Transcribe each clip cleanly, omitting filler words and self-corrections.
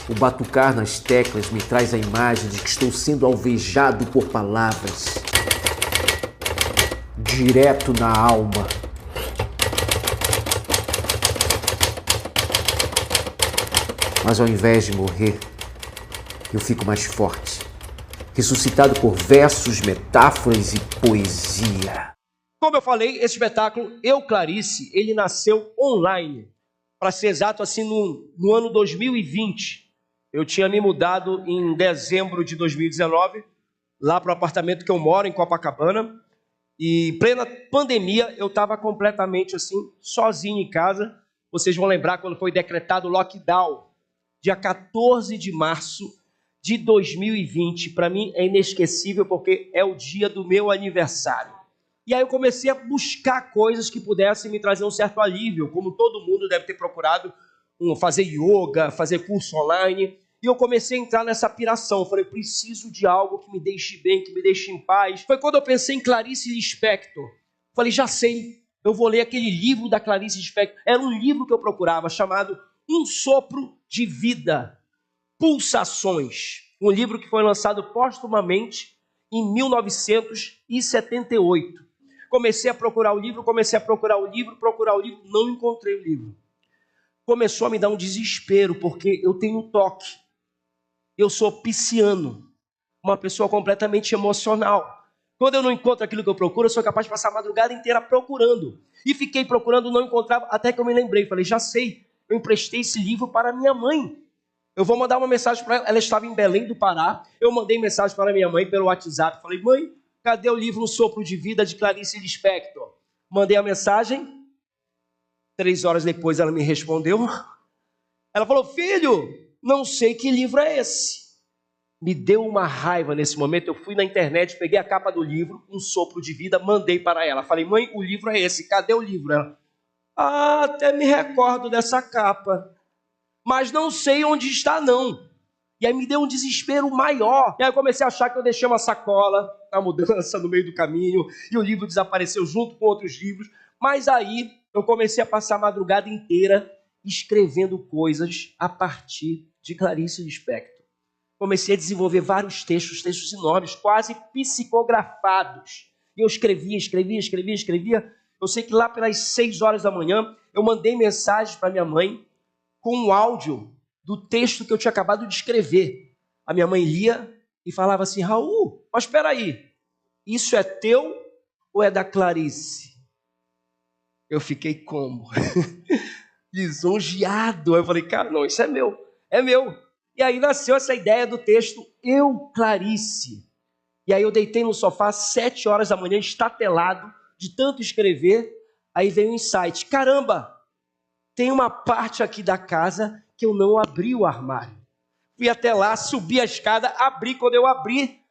O batucar nas teclas me traz a imagem de que estou sendo alvejado por palavras, direto na alma. Mas ao invés de morrer, eu fico mais forte, ressuscitado por versos, metáforas e poesia. Como eu falei, esse espetáculo, Eu, Clarice, ele nasceu online. Para ser exato, assim, no ano 2020. Eu tinha me mudado em dezembro de 2019, lá para o apartamento que eu moro, em Copacabana. E plena pandemia, eu estava completamente assim, sozinho em casa. Vocês vão lembrar quando foi decretado o lockdown, dia 14 de março de 2020. Para mim é inesquecível porque é o dia do meu aniversário. E aí eu comecei a buscar coisas que pudessem me trazer um certo alívio, como todo mundo deve ter procurado, fazer yoga, fazer curso online. E eu comecei a entrar nessa piração. Eu falei, preciso de algo que me deixe bem, que me deixe em paz. Foi quando eu pensei em Clarice Lispector. Falei, já sei, eu vou ler aquele livro da Clarice Lispector. Era um livro que eu procurava, chamado Um Sopro de Vida, Pulsações. Um livro que foi lançado póstumamente em 1978. Comecei a procurar o livro, não encontrei o livro. Começou a me dar um desespero, porque eu tenho toque. Eu sou pisciano, uma pessoa completamente emocional. Quando eu não encontro aquilo que eu procuro, eu sou capaz de passar a madrugada inteira procurando. E fiquei procurando, não encontrava, até que eu me lembrei. Falei, já sei, eu emprestei esse livro para minha mãe. Eu vou mandar uma mensagem para ela. Ela estava em Belém do Pará. Eu mandei mensagem para minha mãe pelo WhatsApp. Falei, mãe, cadê o livro Um Sopro de Vida de Clarice Lispector? Mandei a mensagem. 3 horas depois ela me respondeu. Ela falou, filho, não sei que livro é esse. Me deu uma raiva nesse momento. Eu fui na internet, peguei a capa do livro, Um Sopro de Vida, mandei para ela. Falei, mãe, o livro é esse, cadê o livro? Ela, até me recordo dessa capa, mas não sei onde está não. E aí me deu um desespero maior. E aí eu comecei a achar que eu deixei uma sacola na mudança no meio do caminho, e o livro desapareceu junto com outros livros. Mas aí eu comecei a passar a madrugada inteira escrevendo coisas a partir de Clarice Lispector. Comecei a desenvolver vários textos enormes, quase psicografados. E eu escrevia. Eu sei que lá pelas 6 horas da manhã, eu mandei mensagem para minha mãe com um áudio do texto que eu tinha acabado de escrever. A minha mãe lia e falava assim, Raul, mas espera aí, isso é teu ou é da Clarice? Eu fiquei como? Lisonjeado. Eu falei, cara, não, isso é meu, é meu. E aí nasceu essa ideia do texto Eu, Clarice. E aí eu deitei no sofá às 7 horas da manhã, estatelado, de tanto escrever. Aí veio um insight. Caramba, tem uma parte aqui da casa que eu não abri o armário. Fui até lá, subi a escada, abri. Quando eu abri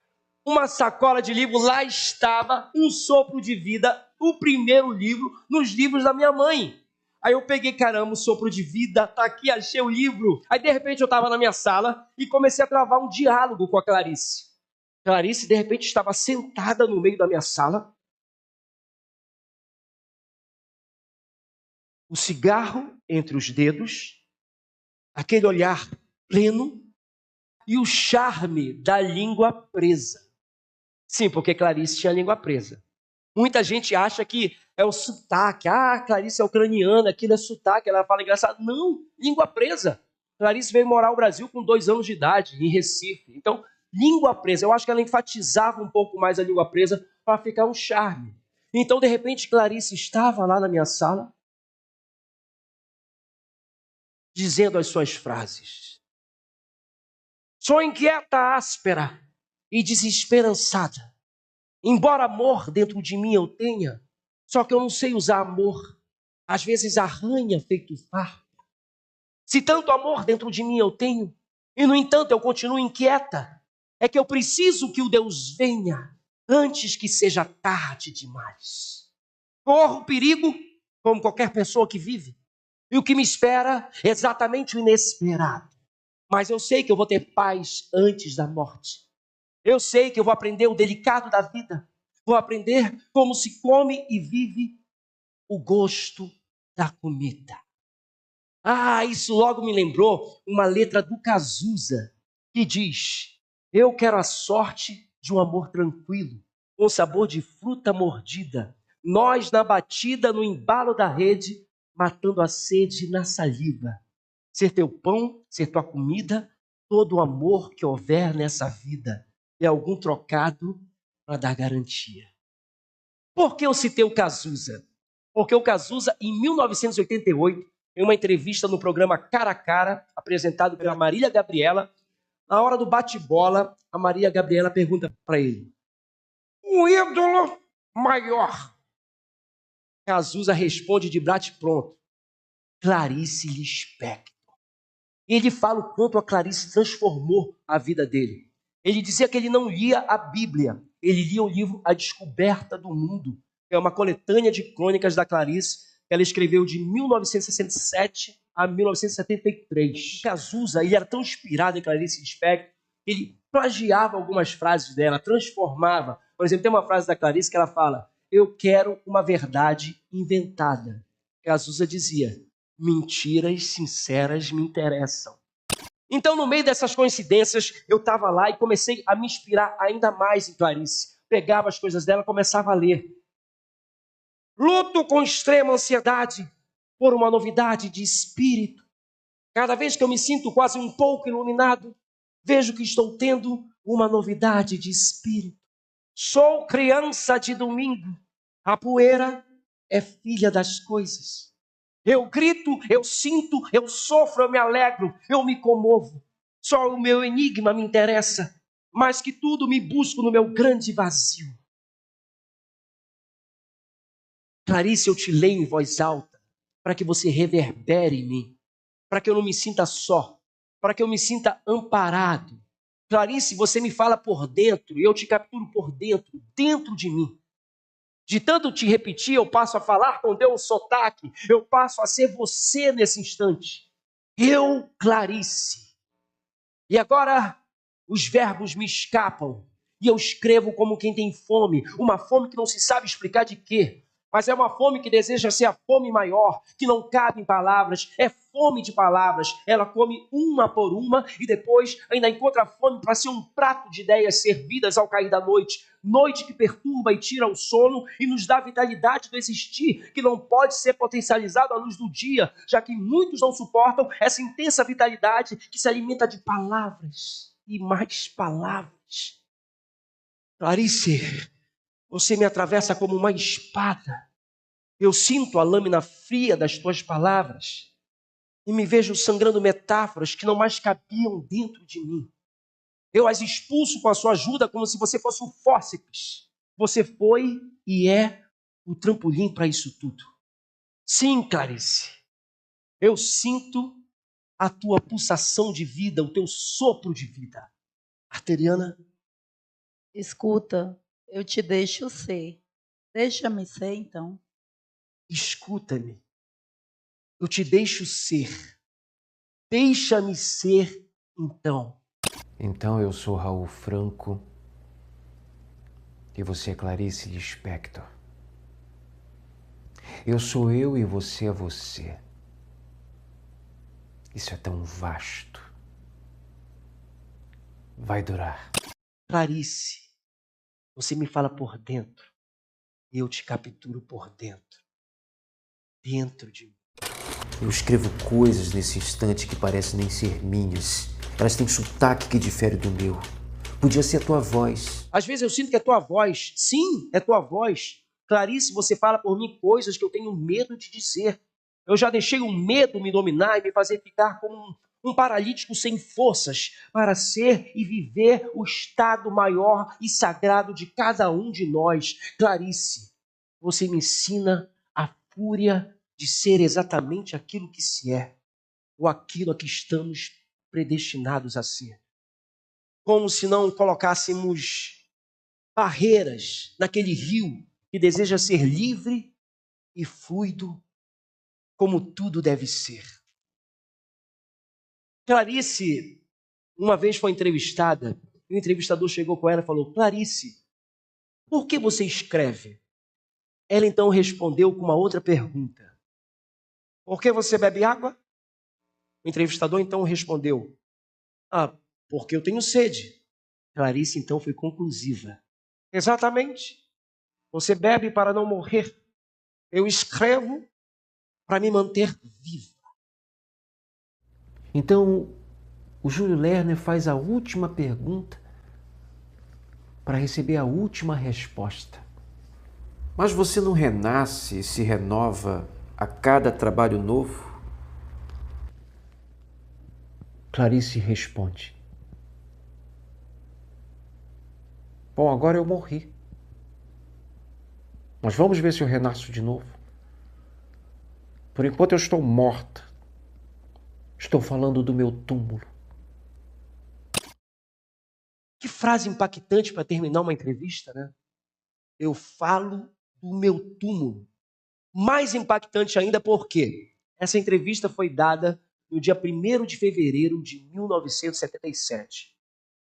uma sacola de livro, lá estava Um Sopro de Vida, o primeiro livro nos livros da minha mãe. Aí eu peguei, caramba, Um Sopro de Vida, tá aqui, achei o livro. Aí de repente eu estava na minha sala e comecei a travar um diálogo com a Clarice. Clarice de repente estava sentada no meio da minha sala. O cigarro entre os dedos, aquele olhar pleno e o charme da língua presa. Sim, porque Clarice tinha a língua presa. Muita gente acha que é o sotaque. Ah, Clarice é ucraniana, aquilo é sotaque, ela fala engraçado. Não, língua presa. Clarice veio morar no Brasil com 2 anos de idade, em Recife. Então, língua presa. Eu acho que ela enfatizava um pouco mais a língua presa para ficar um charme. Então, de repente, Clarice estava lá na minha sala, dizendo as suas frases. Sou inquieta, áspera e desesperançada. Embora amor dentro de mim eu tenha, só que eu não sei usar amor. Às vezes arranha feito farpa. Se tanto amor dentro de mim eu tenho, e no entanto eu continuo inquieta, é que eu preciso que o Deus venha antes que seja tarde demais. Corro perigo, como qualquer pessoa que vive, e o que me espera é exatamente o inesperado. Mas eu sei que eu vou ter paz antes da morte. Eu sei que eu vou aprender o delicado da vida. Vou aprender como se come e vive o gosto da comida. Isso logo me lembrou uma letra do Cazuza, que diz: eu quero a sorte de um amor tranquilo, com sabor de fruta mordida, nós na batida, no embalo da rede, matando a sede na saliva. Ser teu pão, ser tua comida, todo o amor que houver nessa vida, e algum trocado para dar garantia. Por que eu citei o Cazuza? Porque o Cazuza, em 1988, em uma entrevista no programa Cara a Cara, apresentado pela Marília Gabriela, na hora do bate-bola, a Marília Gabriela pergunta para ele: o ídolo maior. Cazuza responde de bate-pronto: Clarice Lispector. E ele fala o quanto a Clarice transformou a vida dele. Ele dizia que ele não lia a Bíblia, ele lia o livro A Descoberta do Mundo, que é uma coletânea de crônicas da Clarice, que ela escreveu de 1967 a 1973. Cazuza, ele era tão inspirado em Clarice Lispector, que ele plagiava algumas frases dela, transformava. Por exemplo, tem uma frase da Clarice que ela fala: eu quero uma verdade inventada. Cazuza dizia: mentiras sinceras me interessam. Então, no meio dessas coincidências, eu estava lá e comecei a me inspirar ainda mais em Clarice. Pegava as coisas dela e começava a ler. Luto com extrema ansiedade por uma novidade de espírito. Cada vez que eu me sinto quase um pouco iluminado, vejo que estou tendo uma novidade de espírito. Sou criança de domingo. A poeira é filha das coisas. Eu grito, eu sinto, eu sofro, eu me alegro, eu me comovo. Só o meu enigma me interessa, mais que tudo me busco no meu grande vazio. Clarice, eu te leio em voz alta, para que você reverbere em mim, para que eu não me sinta só, para que eu me sinta amparado. Clarice, você me fala por dentro, e eu te capturo por dentro, dentro de mim. De tanto te repetir, eu passo a falar com teu sotaque, eu passo a ser você nesse instante. Eu, Clarice. E agora os verbos me escapam e eu escrevo como quem tem fome, uma fome que não se sabe explicar de quê, mas é uma fome que deseja ser a fome maior, que não cabe em palavras, é fome de palavras. Ela come uma por uma e depois ainda encontra fome para ser um prato de ideias servidas ao cair da noite. Noite que perturba e tira o sono e nos dá a vitalidade do existir, que não pode ser potencializado à luz do dia, já que muitos não suportam essa intensa vitalidade que se alimenta de palavras e mais palavras. Clarice, você me atravessa como uma espada. Eu sinto a lâmina fria das tuas palavras e me vejo sangrando metáforas que não mais cabiam dentro de mim. Eu as expulso com a sua ajuda como se você fosse um fórceps. Você foi e é o trampolim para isso tudo. Sim, Clarice, eu sinto a tua pulsação de vida, o teu sopro de vida. Arteriana? Escuta, eu te deixo ser. Deixa-me ser, então. Escuta-me. Eu te deixo ser. Deixa-me ser, então. Então eu sou Raul Franco e você é Clarice Lispector. Eu sou eu e você é você. Isso é tão vasto. Vai durar. Clarice, você me fala por dentro e eu te capturo por dentro. Dentro de mim. Eu escrevo coisas nesse instante que parecem nem ser minhas. Elas têm sotaque que difere do meu. Podia ser a tua voz. Às vezes eu sinto que é tua voz. Sim, é tua voz. Clarice, você fala por mim coisas que eu tenho medo de dizer. Eu já deixei o medo me dominar e me fazer ficar como um paralítico sem forças para ser e viver o estado maior e sagrado de cada um de nós. Clarice, você me ensina a fúria de ser exatamente aquilo que se é, ou aquilo a que estamos predestinados a ser. Como se não colocássemos barreiras naquele rio que deseja ser livre e fluido como tudo deve ser. Clarice, uma vez foi entrevistada, e o entrevistador chegou com ela e falou: Clarice, por que você escreve? Ela então respondeu com uma outra pergunta: por que você bebe água? O entrevistador então respondeu: ah, porque eu tenho sede. Clarice então foi conclusiva. Exatamente. Você bebe para não morrer. Eu escrevo para me manter vivo. Então, o Júlio Lerner faz a última pergunta para receber a última resposta. Mas você não renasce e se renova a cada trabalho novo? Clarice responde: bom, agora eu morri. Mas vamos ver se eu renasço de novo. Por enquanto eu estou morta. Estou falando do meu túmulo. Que frase impactante para terminar uma entrevista, né? Eu falo do meu túmulo. Mais impactante ainda porque essa entrevista foi dada no dia 1º de fevereiro de 1977.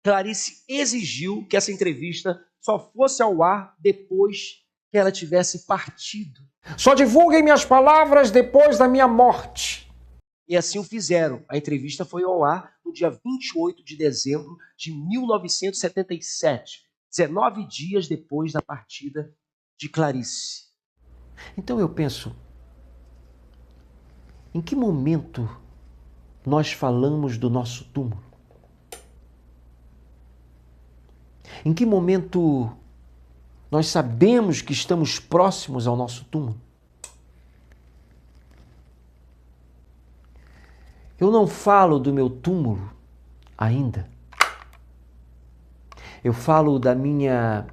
Clarice exigiu que essa entrevista só fosse ao ar depois que ela tivesse partido. Só divulguem minhas palavras depois da minha morte. E assim o fizeram. A entrevista foi ao ar no dia 28 de dezembro de 1977, 19 dias depois da partida de Clarice. Então eu penso, em que momento nós falamos do nosso túmulo? Em que momento nós sabemos que estamos próximos ao nosso túmulo? Eu não falo do meu túmulo ainda. Eu falo da minha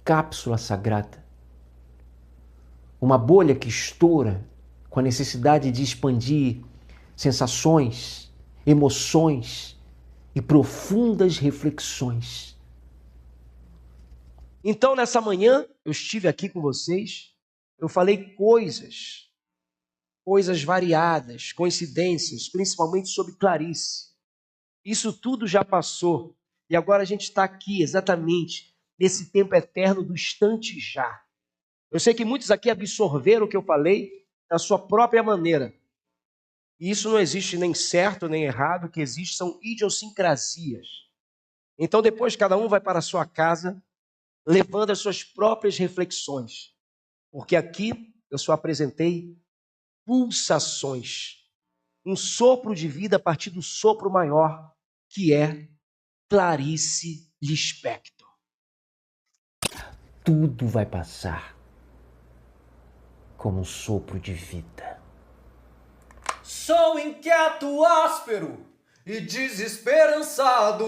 cápsula sagrada. Uma bolha que estoura com a necessidade de expandir sensações, emoções e profundas reflexões. Então, nessa manhã, eu estive aqui com vocês, eu falei coisas variadas, coincidências, principalmente sobre Clarice. Isso tudo já passou e agora a gente está aqui exatamente nesse tempo eterno do instante já. Eu sei que muitos aqui absorveram o que eu falei da sua própria maneira. E isso não existe nem certo nem errado, o que existe são idiosincrasias. Então depois cada um vai para a sua casa, levando as suas próprias reflexões. Porque aqui eu só apresentei pulsações. Um sopro de vida a partir do sopro maior, que é Clarice Lispector. Tudo vai passar como um sopro de vida. Sou inquieto, áspero e desesperançado.